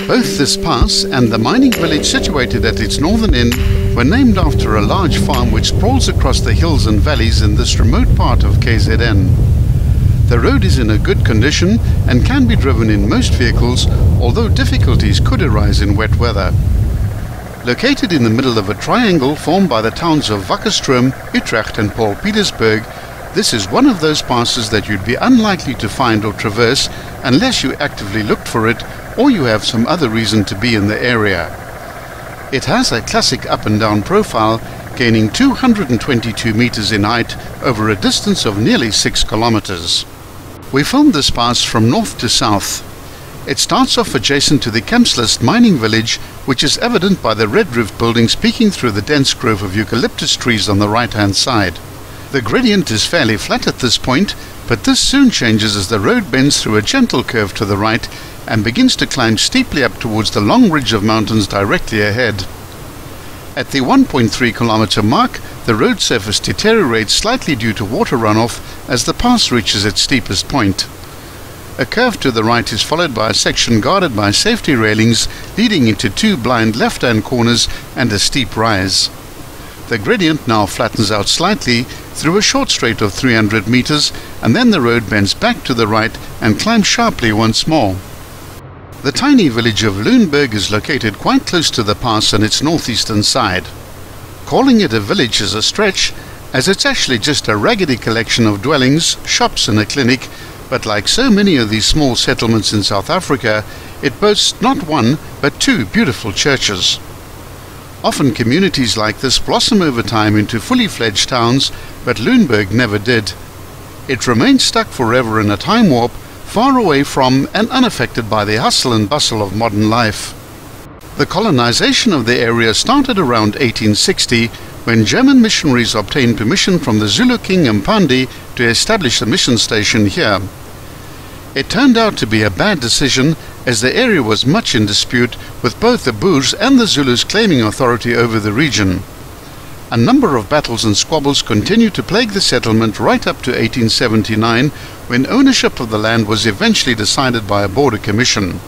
Both this pass and the mining village situated at its northern end were named after a large farm which sprawls across the hills and valleys in this remote part of KZN. The road is in a good condition and can be driven in most vehicles, although difficulties could arise in wet weather. Located in the middle of a triangle formed by the towns of Wakkerstroom, Utrecht and Paul Petersburg, this is one of those passes that you'd be unlikely to find or traverse unless you actively looked for it or you have some other reason to be in the area. It has a classic up and down profile, gaining 222 meters in height over a distance of nearly 6 kilometers. We filmed this pass from north to south. It starts off adjacent to the Kempslust mining village, which is evident by the red roofed buildings peeking through the dense grove of eucalyptus trees on the right hand side. The gradient is fairly flat at this point, but this soon changes as the road bends through a gentle curve to the right and begins to climb steeply up towards the long ridge of mountains directly ahead. At the 1.3 kilometer mark, the road surface deteriorates slightly due to water runoff as the pass reaches its steepest point. A curve to the right is followed by a section guarded by safety railings leading into two blind left-hand corners and a steep rise. The gradient now flattens out slightly through a short straight of 300 meters, and then the road bends back to the right and climbs sharply once more. The tiny village of Lüneburg is located quite close to the pass on its northeastern side. Calling it a village is a stretch, as it's actually just a raggedy collection of dwellings, shops and a clinic, but like so many of these small settlements in South Africa, it boasts not one but two beautiful churches. Often communities like this blossom over time into fully fledged towns, but Lüneburg never did. It remained stuck forever in a time warp, far away from and unaffected by the hustle and bustle of modern life. The colonization of the area started around 1860, when German missionaries obtained permission from the Zulu king Mpandi to establish a mission station here. It turned out to be a bad decision, as the area was much in dispute, with both the Boers and the Zulus claiming authority over the region. A number of battles and squabbles continued to plague the settlement right up to 1879, when ownership of the land was eventually decided by a border commission.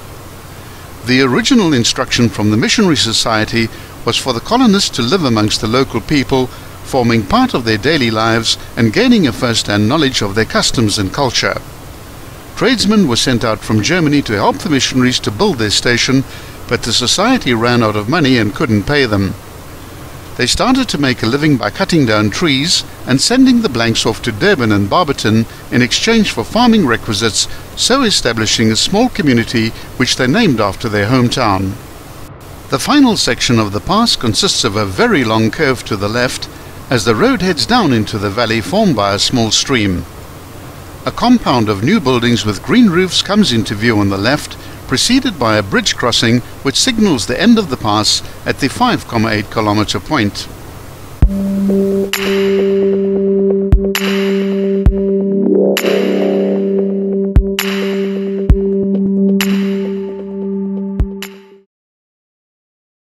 The original instruction from the missionary society was for the colonists to live amongst the local people, forming part of their daily lives and gaining a first-hand knowledge of their customs and culture. Tradesmen were sent out from Germany to help the missionaries to build their station, but the society ran out of money and couldn't pay them. They started to make a living by cutting down trees and sending the blanks off to Durban and Barberton in exchange for farming requisites, so establishing a small community which they named after their hometown. The final section of the pass consists of a very long curve to the left as the road heads down into the valley formed by a small stream. A compound of new buildings with green roofs comes into view on the left, preceded by a bridge crossing which signals the end of the pass at the 5.8 kilometer point.